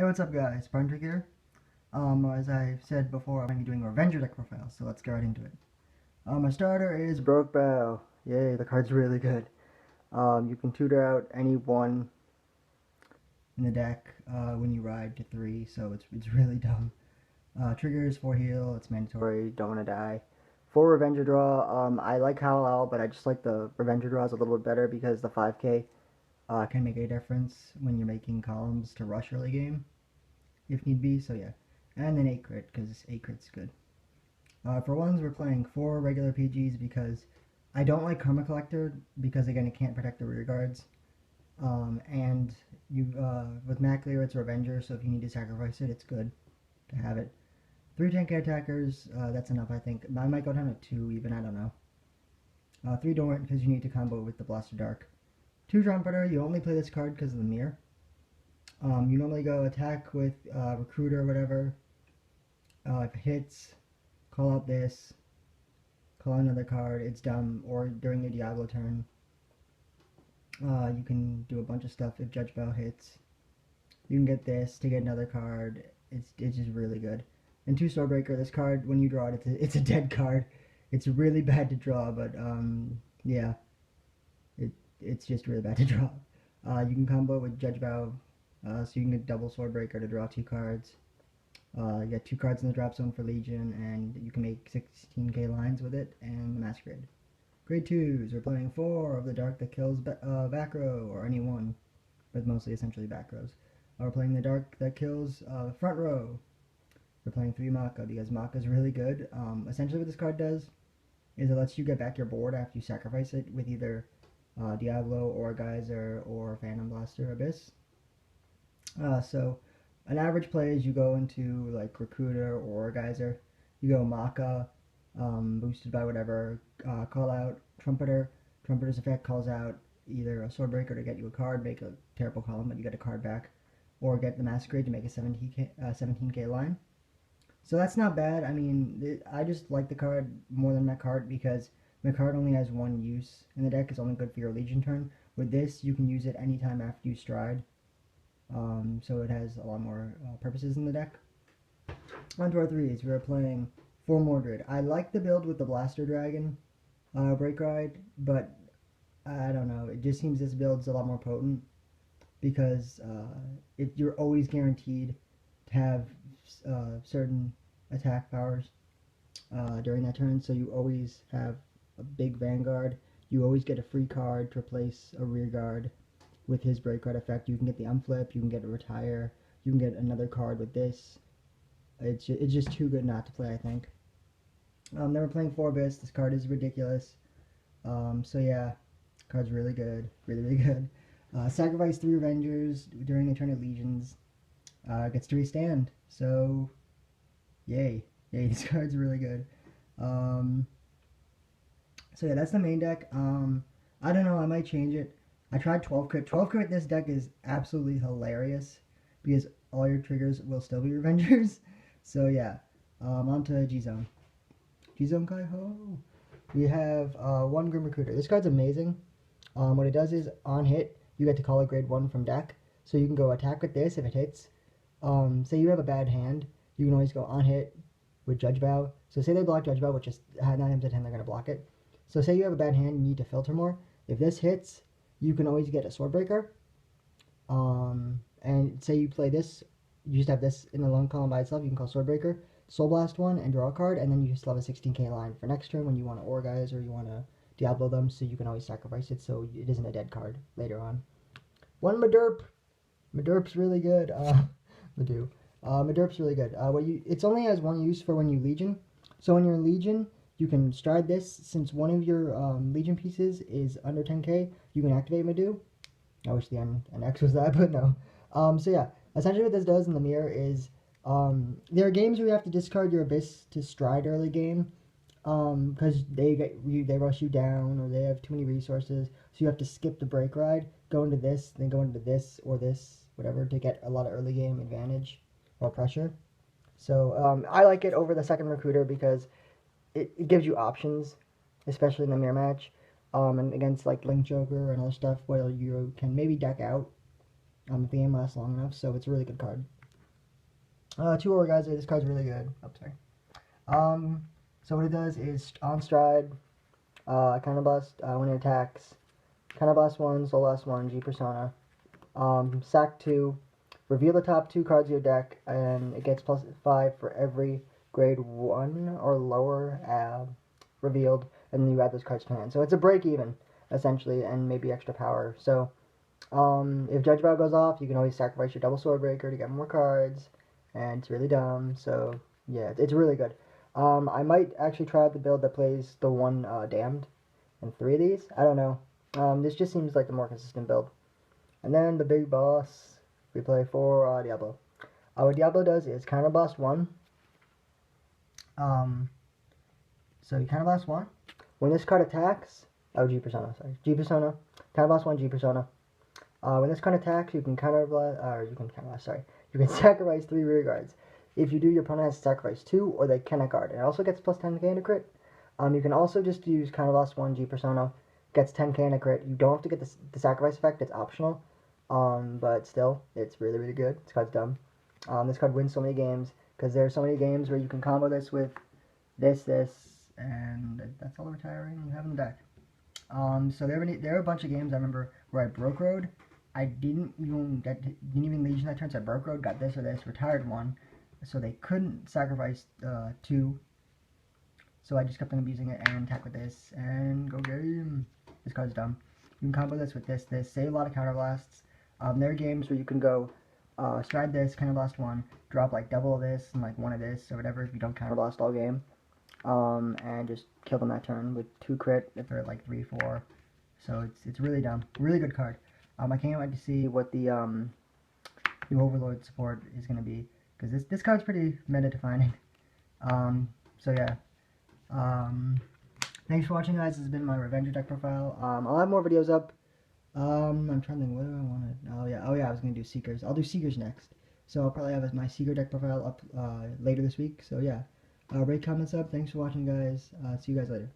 Hey, what's up guys? SpartanTrigger here. As I said before, I'm going to be doing a Revenger deck profile, so let's get right into it. My starter is Broke Bow. Yay, the card's really good. You can tutor out any one in the deck when you ride to 3, so it's really dumb. Triggers 4 heal, it's mandatory, don't want to die. 4 Revenger draw, I like Howl, but I just like the Revenger draws a little bit better because the 5k can make a difference when you're making columns to rush early game, if need be, so yeah. And then 8 crit, because 8 crit's good. For ones, we're playing 4 regular PGs because I don't like Karma Collector, because again, it can't protect the rear guards. And with Mac Lear, it's Revenger, so if you need to sacrifice it, it's good to have it. 3 10k attackers, that's enough, I think. I might go down to 2 even, I don't know. 3 Dormant, because you need to combo with the Blaster Dark. 2 Trumpeter, you only play this card because of the mirror. You normally go attack with Recruiter or whatever. If it hits, call out this, call out another card, it's dumb, or during the Diablo turn. You can do a bunch of stuff if Judge Bell hits. You can get this to get another card. It's just really good. And 2 Swordbreaker, this card, when you draw it, it's a dead card. It's really bad to draw, but yeah. It's just really bad to draw. You can combo with Judge Bow, so you can get double Swordbreaker to draw 2 cards. You get 2 cards in the drop zone for Legion, and you can make 16k lines with it, and the Masquerade. Grade 2s, we're playing 4 of the Dark that kills back row, or any one, but mostly essentially back rows. We're playing the Dark that kills front row. We're playing 3 Maka, because Maka is really good. Essentially what this card does is it lets you get back your board after you sacrifice it with either Diablo or Geyser or Phantom Blaster Abyss. So an average play is you go into like Recruiter or Geyser, you go Maka, boosted by whatever, call out Trumpeter. Trumpeter's effect calls out either a Swordbreaker to get you a card, make a terrible column but you get a card back, or get the Masquerade to make a 17k line. So that's not bad. I mean, I just like the card more than that card because the card only has 1 use in the deck. It's only good for your Legion turn. With this, you can use it anytime after you stride. So it has a lot more purposes in the deck. On to our 3s. We're playing 4 Mordred. I like the build with the Blaster Dragon Break Ride, but I don't know. It just seems this build's a lot more potent because you're always guaranteed to have certain attack powers during that turn, so you always have a big Vanguard. You always get a free card to replace a rear guard with his break card effect. You can get the unflip, you can get a retire, you can get another card with this. It's just too good not to play, I think. Then we're playing 4 Abyss. This card is ridiculous. So yeah, card's really good, really good. Sacrifice 3 Revengers during the turn of Legions. Gets to restand. So yay, this card's really good. So yeah, that's the main deck. I don't know, I might change it. I tried 12 crit. 12 crit this deck is absolutely hilarious because all your triggers will still be Revengers. So yeah, on to G-Zone. G-Zone Kai-Ho. We have 1 Grim Recruiter. This card's amazing. What it does is, on hit, you get to call a grade 1 from deck. So you can go attack with this if it hits. Say you have a bad hand, you can always go on hit with Judge Bow. So say they block Judge Bow, which is 9 times out of 10 they're going to block it. So say you have a bad hand, you need to filter more. If this hits, you can always get a Swordbreaker. And say you play this, you just have this in the lone column by itself, you can call Swordbreaker, Soul Blast 1, and draw a card, and then you still have a 16k line for next turn when you want to Orguise or you want to Diablo them, so you can always sacrifice it so it isn't a dead card later on. 1 Madurp. Madurp's really good. Madurp's really good. It only has 1 use for when you Legion. So when you're Legion, you can stride this. Since one of your Legion pieces is under 10k, you can activate Madu. I wish the NX was that, but no. So yeah, essentially what this does in the mirror is, there are games where you have to discard your Abyss to stride early game, because they rush you down, or they have too many resources, so you have to skip the break ride, go into this, then go into this, or this, whatever, to get a lot of early game advantage or pressure. So I like it over the 2nd Recruiter because it gives you options, especially in the mirror match, and against like Link Joker and other stuff where you can maybe deck out if the game lasts long enough, so it's a really good card. Two Organizer, this card's really good. Oh, sorry. So what it does is on stride, Counterblast, when it attacks, Counterblast 1, Soul Blast 1, G Persona, sack 2, reveal the top 2 cards of your deck, and it gets +5 for every grade 1 or lower revealed, and then you add those cards to hand. So it's a break even, essentially, and maybe extra power. So, if Judge Battle goes off, you can always sacrifice your double sword breaker to get more cards, and it's really dumb, so yeah, it's really good. I might actually try out the build that plays the one Damned and 3 of these. I don't know. This just seems like the more consistent build. And then the big boss, we play for Diablo. What Diablo does is Counterblast 1. So you Counterblast 1. When this card attacks, G Persona, sorry. G Persona, Counterblast 1, G Persona. When this card attacks, you can you can sacrifice 3 rear guards. If you do, your opponent has to sacrifice 2, or they cannot guard. It also gets plus 10k in a crit. You can also just use Counterblast 1, G Persona, gets 10k in a crit. You don't have to get the sacrifice effect, it's optional. But still, it's really, really good. This card's dumb. This card wins so many games, because there are so many games where you can combo this with this, and that's all the retiring you have in the deck. So there are a bunch of games I remember where I broke road. I didn't even Legion that turn, so I broke road, got this or this, retired 1, so they couldn't sacrifice 2. So I just kept on abusing it and attack with this and go game. This card's dumb. You can combo this with this, save a lot of counterblasts. There are games where you can go stride this, counterblast 1, drop like double of this and like 1 of this or whatever if you don't counterblast all game. And just kill them that turn with 2 crit if they're at like 3-4. So it's really dumb. Really good card. I can't wait to see what the new Overlord support is going to be, because this card's pretty meta defining. So yeah. Thanks for watching, guys. This has been my Revenger deck profile. I'll have more videos up. I'm trying to think, what do I want to... Oh yeah, I was going to do Seekers. I'll do Seekers next. So I'll probably have my Seeker deck profile up later this week. So yeah. Rate, comments up. Thanks for watching, guys. See you guys later.